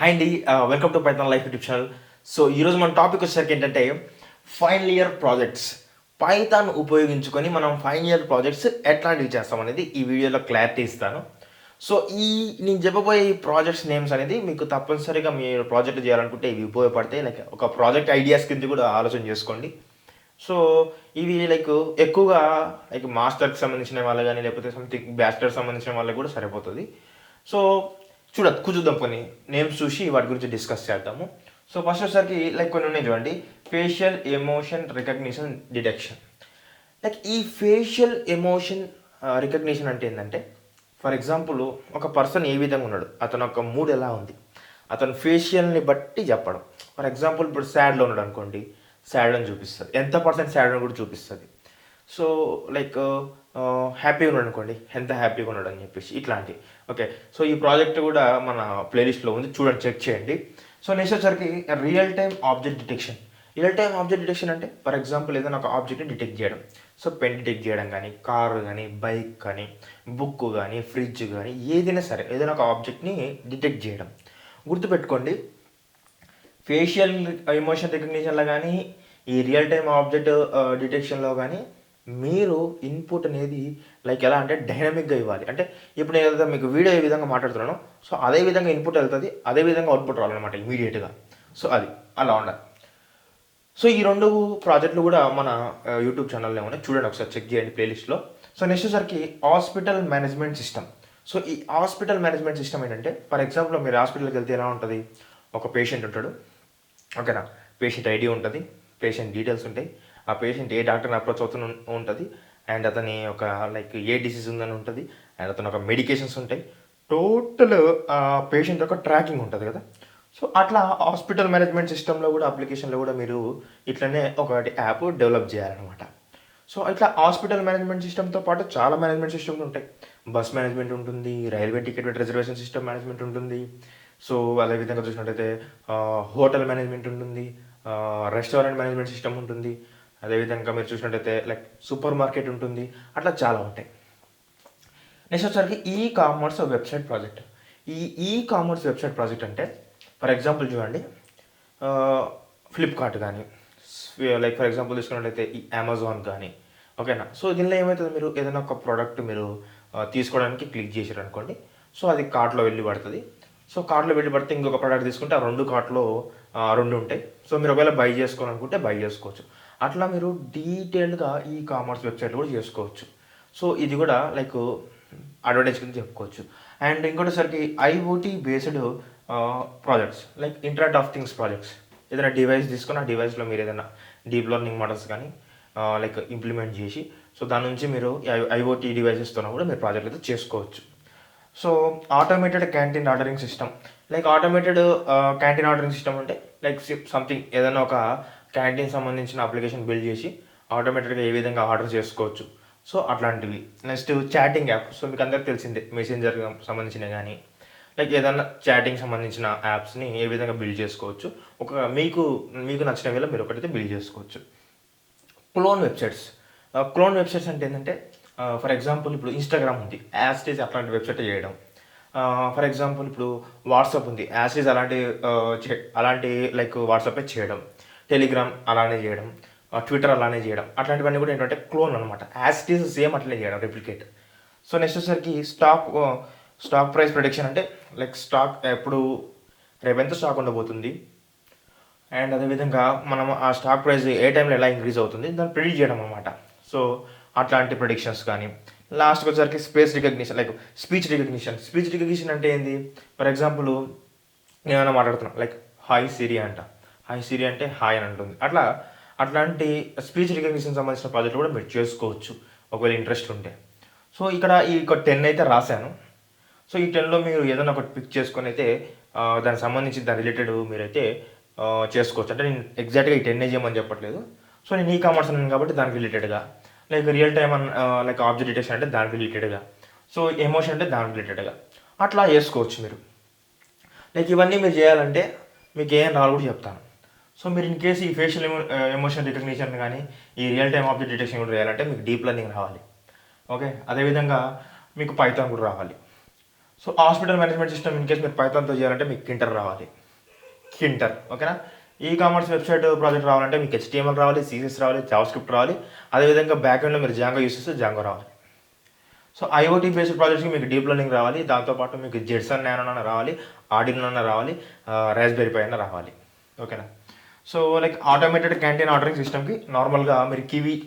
Hi అండి, welcome to PythonLife YouTube channel. So ఈరోజు మన టాపిక్ వచ్చేసరికి ఏంటంటే ఫైనల్ ఇయర్ ప్రాజెక్ట్స్. పైథాన్ ఉపయోగించుకొని మనం ఫైనల్ ఇయర్ ప్రాజెక్ట్స్ ఎట్లాంటివి చేస్తామనేది ఈ వీడియోలో క్లారిటీ ఇస్తాను. సో నేను చెప్పబోయే ఈ ప్రాజెక్ట్స్ నేమ్స్ అనేది మీకు తప్పనిసరిగా మీరు ప్రాజెక్ట్ చేయాలనుకుంటే ఇవి ఉపయోగపడతాయి. లైక్ ఒక ప్రాజెక్ట్ ఐడియాస్ కింద కూడా ఆలోచన చేసుకోండి. సో ఇవి ఎక్కువగా మాస్టర్కి సంబంధించిన వాళ్ళు కానీ లేకపోతే సంథింగ్ బ్యాచిలర్కి సంబంధించిన వాళ్ళకి కూడా సరిపోతుంది. సో చూద్దాం కొన్ని నేమ్స్ చూసి వాటి గురించి డిస్కస్ చేద్దాము. సో ఫస్ట్ వచ్చేసరికి కొన్ని ఉన్నాయి చూడండి. Facial emotion recognition detection. ఈ ఫేషియల్ ఎమోషన్ రికగ్నిషన్ అంటే ఏంటంటే, ఫర్ ఎగ్జాంపుల్ ఒక పర్సన్ ఏ విధంగా ఉన్నాడు, అతను ఒక మూడ్ ఎలా ఉంది, అతను ఫేషియల్ని బట్టి చెప్పడం. ఫర్ ఎగ్జాంపుల్ ఇప్పుడు సాడ్లో ఉన్నాడు అనుకోండి, సాడ్ అని చూపిస్తుంది, ఎంత పర్సెంట్ సాడ్ అని కూడా చూపిస్తుంది. సో హ్యాపీగా ఉన్నాడు అనుకోండి, ఎంత హ్యాపీగా ఉన్నాడు అని చెప్పేసి ఇట్లాంటి. ఓకే, సో ఈ ప్రాజెక్ట్ కూడా మన ప్లేలిస్ట్లో ఉంది, చూడండి, చెక్ చేయండి. సో నెక్స్ట్ వచ్చరికి real time object detection. Real time object detection అంటే ఫర్ ఎగ్జాంపుల్ ఏదైనా ఒక ఆబ్జెక్ట్ని డిటెక్ట్ చేయడం. సో పెన్ డిటెక్ట్ చేయడం కానీ, కారు కానీ, బైక్ కానీ, బుక్ కానీ, ఫ్రిడ్జ్ కానీ, ఏదైనా సరే ఏదైనా ఒక ఆబ్జెక్ట్ని డిటెక్ట్ చేయడం. గుర్తుపెట్టుకోండి, ఫేషియల్ ఎమోషన్ రికగ్నిషన్లో కానీ ఈ రియల్ టైమ్ ఆబ్జెక్ట్ డిటెక్షన్లో కానీ మీరు ఇన్పుట్ అనేది ఎలా అంటే డైనమిక్గా ఇవ్వాలి. అంటే ఇప్పుడు నేను ఏదైతే మీకు వీడియో ఏ విధంగా మాట్లాడుతున్నానో సో అదే విధంగా ఇన్పుట్ వెళ్తుంది, అదే విధంగా అవుట్పుట్ రావాలన్నమాట ఇమీడియట్గా. సో అది అలా ఉండాలి. సో ఈ రెండు ప్రాజెక్టులు కూడా మన యూట్యూబ్ ఛానల్లో ఉన్నాయి, చూడండి, ఒకసారి చెక్ చేయండి ప్లేలిస్ట్లో. సో నెక్స్ట్ వచ్చరికి హాస్పిటల్ మేనేజ్మెంట్ సిస్టమ్. సో ఈ హాస్పిటల్ మేనేజ్మెంట్ సిస్టమ్ ఏంటంటే, ఫర్ ఎగ్జాంపుల్ మీరు హాస్పిటల్కి వెళ్తే ఎలా ఉంటుంది, ఒక పేషెంట్ ఉంటాడు, ఓకేనా, పేషెంట్ ఐడి ఉంటుంది, పేషెంట్ డీటెయిల్స్ ఉంటాయి, ఆ పేషెంట్ ఏ డాక్టర్ని అప్రోచ్ అవుతున్న ఉంటుంది, అండ్ అతని ఒక ఏ డిసీజ్ ఉందని ఉంటుంది, అండ్ అతని ఒక మెడికేషన్స్ ఉంటాయి, టోటల్ పేషెంట్ యొక్క ట్రాకింగ్ ఉంటుంది కదా. సో అట్లా హాస్పిటల్ మేనేజ్మెంట్ సిస్టంలో కూడా అప్లికేషన్లో కూడా మీరు ఇట్లనే ఒకటి యాప్ డెవలప్ చేయాలన్నమాట. సో ఇట్లా హాస్పిటల్ మేనేజ్మెంట్ సిస్టమ్తో పాటు చాలా మేనేజ్మెంట్ సిస్టమ్స్ ఉంటాయి. బస్ మేనేజ్మెంట్ ఉంటుంది, railway ticket reservation system management ఉంటుంది. సో అదేవిధంగా చూసినట్టయితే హోటల్ మేనేజ్మెంట్ ఉంటుంది, రెస్టారెంట్ మేనేజ్మెంట్ సిస్టమ్ ఉంటుంది, అదేవిధంగా మీరు చూసినట్టయితే సూపర్ మార్కెట్ ఉంటుంది, అట్లా చాలా ఉంటాయి. నెక్స్ట్ వచ్చరికి e commerce website project. E commerce website project అంటే ఫర్ ఎగ్జాంపుల్ చూడండి, ఫ్లిప్కార్ట్ కానీ ఫర్ ఎగ్జాంపుల్ తీసుకున్నట్టయితే ఈ అమెజాన్ కానీ, ఓకేనా. సో దీనిలో ఏమవుతుంది, మీరు ఏదైనా ఒక ప్రోడక్ట్ మీరు తీసుకోవడానికి క్లిక్ చేశారు అనుకోండి, సో అది కార్ట్లో వెళ్ళి పడుతుంది. సో కార్ట్లో వెళ్ళి పడితే ఇంకొక ప్రోడక్ట్ తీసుకుంటే ఆ రెండు కార్ట్లో రెండు ఉంటాయి. సో మీరు ఒకవేళ బై చేసుకోవాలనుకుంటే బై చేసుకోవచ్చు. అట్లా మీరు డీటెయిల్డ్గా ఈ కామర్స్ వెబ్సైట్ కూడా చేసుకోవచ్చు. సో ఇది కూడా అడ్వర్టైజ్ కింద చెప్పుకోవచ్చు. అండ్ ఇంకోటిసరికి IOT based projects, internet of things projects. ఏదైనా డివైస్ తీసుకొని ఆ డివైస్లో మీరు ఏదైనా డీప్ లెర్నింగ్ మోడల్స్ కానీ ఇంప్లిమెంట్ చేసి సో దాని నుంచి మీరు ఐఓటీ డివైసెస్తో కూడా మీరు ప్రాజెక్ట్ అయితే చేసుకోవచ్చు. So automated canteen ordering system. Automated canteen ordering system అంటే సంథింగ్ ఏదైనా ఒక క్యాంటీన్ సంబంధించిన అప్లికేషన్ బిల్డ్ చేసి ఆటోమేటెడ్గా ఏ విధంగా ఆర్డర్ చేసుకోవచ్చు. సో అట్లాంటివి. Next chatting app. సో మీకు అందరికీ తెలిసిందే, మెసెంజర్ సంబంధించిన కానీ ఏదైనా చాటింగ్ సంబంధించిన యాప్స్ని ఏ విధంగా బిల్డ్ చేసుకోవచ్చు. మీకు నచ్చిన వేళ మీరు ఒకటైతే బిల్డ్ చేసుకోవచ్చు. Clone websites. క్లోన్ వెబ్సైట్స్ అంటే ఏంటంటే, ఫర్ ఎగ్జాంపుల్ ఇప్పుడు ఇన్స్టాగ్రామ్ ఉంది, యాస్టీజ్ అట్లాంటి వెబ్సైట్ చేయడం. ఫర్ ఎగ్జాంపుల్ ఇప్పుడు వాట్సాప్ ఉంది, యాస్టీజ్ అలాంటి వాట్సాపే చేయడం. టెలిగ్రామ్ అలానే చేయడం, ట్విట్టర్ అలానే చేయడం. అట్లాంటివన్నీ కూడా ఏంటంటే క్లోన్ అనమాట, యాస్టీజ్ సేమ్ అట్లనే చేయడం, రెప్లికేట్. సో నెక్స్ట్ వచ్చేసరికి స్టాక్ ప్రైస్ ప్రొడిక్షన్. అంటే స్టాక్ ఎప్పుడు రేపు ఎంత స్టాక్ ఉండబోతుంది, అండ్ అదేవిధంగా మనం ఆ స్టాక్ ప్రైస్ ఏ టైంలో ఎలా ఇంక్రీజ్ అవుతుంది దాన్ని ప్రిడిక్ట్ చేయడం అనమాట. సో అట్లాంటి ప్రిడిక్షన్స్ కానీ. లాస్ట్కి వచ్చేసరికి space recognition, speech recognition. Speech recognition అంటే ఏంది, ఫర్ ఎగ్జాంపుల్ నేనేమైనా మాట్లాడుతున్నాను, హాయ్ సిరి అంట, హాయ్ సిరి అంటే హాయ్ అని అంటుంది. అట్లాంటి స్పీచ్ రికగ్నిషన్ సంబంధించిన ప్రాజెక్ట్ కూడా మీరు చేసుకోవచ్చు ఒకవేళ ఇంట్రెస్ట్ ఉంటే. సో ఇక్కడ ఈ 10 అయితే రాశాను. సో ఈ 10లో మీరు ఏదైనా ఒకటి పిక్ చేసుకొని అయితే దానికి సంబంధించి దాని రిలేటెడ్ మీరైతే చేసుకోవచ్చు. అంటే నేను ఎగ్జాక్ట్గా ఈ 10 చేయమని చెప్పట్లేదు. సో నేను ఈ కామర్స్ అన్నాను కాబట్టి దానికి రిలేటెడ్గా, రియల్ టైమ్ ఆబ్జెక్ట్ డిటెక్షన్ అంటే దానికి రిలేటెడ్గా, సో ఎమోషన్ అంటే దానికి రిలేటెడ్గా అట్లా చేసుకోవచ్చు మీరు. ఇవన్నీ మీరు చేయాలంటే మీకు ఏం రావాలి కూడా చెప్తాను. సో మీరు ఇన్ కేసు ఈ ఫేషియల్ ఎమోషన్ రికగ్నిషన్ కానీ ఈ రియల్ టైమ్ ఆబ్జెక్ట్ డిటెక్షన్ కూడా చేయాలంటే మీకు డీప్ లెర్నింగ్ రావాలి. ఓకే, అదేవిధంగా మీకు పైథాన్ కూడా రావాలి. So hospital management system in case మీరు పైథాన్తో చేయాలంటే మీకు కింటర్ రావాలి, కింటర్. ఓకేనా. ఈ కామర్స్ వెబ్సైట్ ప్రాజెక్ట్ రావాలంటే మీకు HTML రావాలి, CSS రావాలి, జావాస్క్రిప్ట్ రావాలి. అదేవిధంగా బ్యాక్ఎండ్లో మీరు జాంగో యూస్ చేస్తే జాంగో రావాలి. సో IoT బేస్డ్ ప్రాజెక్ట్స్కి మీకు డీప్ లెర్నింగ్ రావాలి, దాంతోపాటు మీకు జెడ్సన్ నానో రావాలి, ఆర్డినో రావాలి, రాస్బెర్రీ పై అయినా రావాలి. ఓకేనా. So like automated canteen ordering సిస్టమ్కి నార్మల్గా మీరు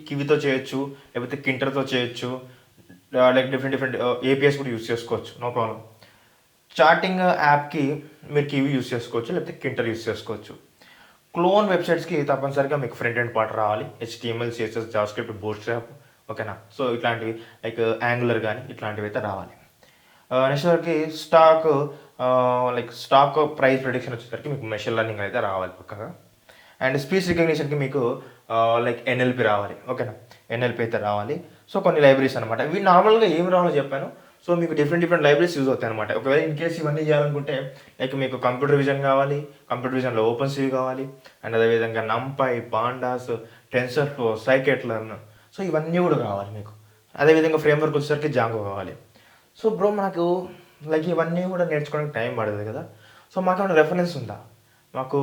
కివితో చేయొచ్చు, లేకపోతే కింటర్తో చేయొచ్చు, లైక్ డిఫరెంట్ APIs కూడా యూస్ చేసుకోవచ్చు, నో ప్రాబ్లం. చాటింగ్ యాప్కి మీరు కివి యూస్ చేసుకోవచ్చు, లేకపోతే కింటర్ యూస్ చేసుకోవచ్చు. క్లోన్ వెబ్సైట్స్కి తప్పనిసరిగా మీకు ఫ్రంట్ ఎండ్ పార్ట్ రావాలి, HTML, CSS, జావాస్క్రిప్ట్, బూట్స్ట్రాప్. ఓకేనా. సో ఇట్లాంటివి లైక్ యాంగులర్ కానీ ఇట్లాంటివి అయితే రావాలి. నెక్స్ట్ వరకు స్టాక్ ప్రైస్ ప్రిడిక్షన్ వచ్చేసరికి మీకు మెషిన్ లెర్నింగ్ అయితే రావాలి పక్కగా. అండ్ స్పీచ్ రికగ్నిషన్కి మీకు లైక్ NLP రావాలి. ఓకేనా, NLP అయితే రావాలి. సో కొన్ని లైబ్రరీస్ అనమాట. ఇవి నార్మల్గా ఏమి రావాలో చెప్పాను. సో మీకు డిఫరెంట్ లైబ్రరీస్ యూజ్ అవుతాయి అనమాట. ఒకవేళ ఇన్ కేసు ఇవన్నీ చేయాలనుకుంటే లైక్ మీకు కంప్యూటర్ విజన్ కావాలి, కంప్యూటర్ విజన్లో ఓపెన్సీవీ కావాలి, అండ్ అదేవిధంగా నంపై, పాండాస్, టెన్సర్ఫ్లో, స్కైట్-లెర్న్. సో ఇవన్నీ కూడా కావాలి మీకు. అదేవిధంగా ఫ్రేమ్వర్క్ వచ్చేసరికి జాంగో కావాలి. సో బ్రో నాకు లైక్ ఇవన్నీ కూడా నేర్చుకోవడానికి టైం పడుతుంది కదా. సో మాకు ఏమైనా రెఫరెన్స్ ఉందా, మాకు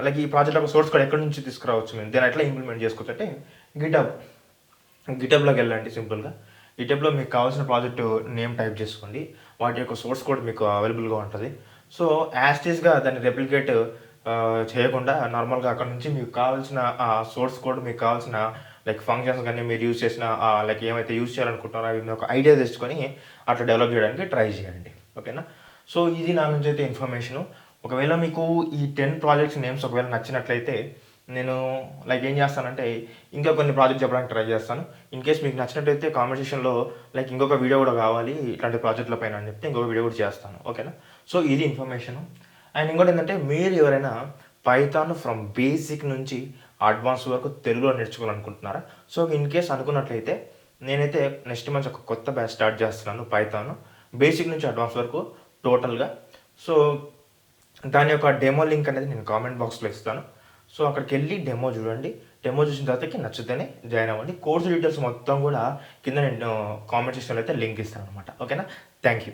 లైక్ ఈ ప్రాజెక్ట్ ఒక సోర్స్ కోడ్ ఎక్కడి నుంచి తీసుకురావచ్చు, మేము దీన్ని ఎట్లా ఇంప్లిమెంట్ చేసుకోవచ్చు అంటే గిటబ్లోకి వెళ్ళండి. సింపుల్గా గిటబ్లో మీకు కావాల్సిన ప్రాజెక్ట్ నేమ్ టైప్ చేసుకోండి, వాటి యొక్క సోర్స్ కోడ్ మీకు అవైలబుల్గా ఉంటుంది. సో యాస్టీస్గా దాన్ని రెప్లికేట్ చేయకుండా నార్మల్గా అక్కడ నుంచి మీకు కావాల్సిన సోర్స్ కోడ్, మీకు కావాల్సిన లైక్ ఫంక్షన్స్ కానీ మీరు యూజ్ చేసిన లైక్ ఏమైతే యూజ్ చేయాలనుకుంటున్నారో అవి ఒక ఐడియా తెచ్చుకొని అట్లా డెవలప్ చేయడానికి ట్రై చేయండి. ఓకేనా. సో ఇది నా నుంచి అయితే ఇన్ఫర్మేషను. ఒకవేళ మీకు ఈ 10 ప్రాజెక్ట్స్ నేమ్స్ ఒకవేళ నచ్చినట్లయితే నేను లైక్ ఏం చేస్తానంటే ఇంకా కొన్ని ప్రాజెక్ట్ చెప్పడానికి ట్రై చేస్తాను. ఇన్ కేస్ మీకు నచ్చినట్టయితే కామెంట్ సెక్షన్లో లైక్ ఇంకొక వీడియో కూడా కావాలి ఇట్లాంటి ప్రాజెక్టుల పైన అని చెప్తే ఇంకొక వీడియో కూడా చేస్తాను. ఓకేనా. సో ఇది ఇన్ఫర్మేషన్. అండ్ ఇంకోటి ఏంటంటే మీరు ఎవరైనా పైథాన్ ఫ్రమ్ బేసిక్ నుంచి అడ్వాన్స్ వరకు తెలుగులో నేర్చుకోవాలనుకుంటున్నారా? సో ఇన్ కేస్ అనుకున్నట్లయితే నేనైతే నెక్స్ట్ మంత్ ఒక కొత్త బ్యాచ్ స్టార్ట్ చేస్తున్నాను, పైథాన్ బేసిక్ నుంచి అడ్వాన్స్ వరకు టోటల్గా. సో దాని యొక్క డెమో లింక్ అనేది నేను కామెంట్ బాక్స్లో ఇస్తాను. సో అక్కడికి వెళ్ళి డెమో చూడండి. డెమో చూసిన తర్వాతకి నచ్చితేనే జాయిన్ అవ్వండి. కోర్సు డీటెయిల్స్ మొత్తం కూడా కింద నేను కామెంట్ సెక్షన్లో అయితే లింక్ ఇస్తాను అనమాట. ఓకేనా. Thank you.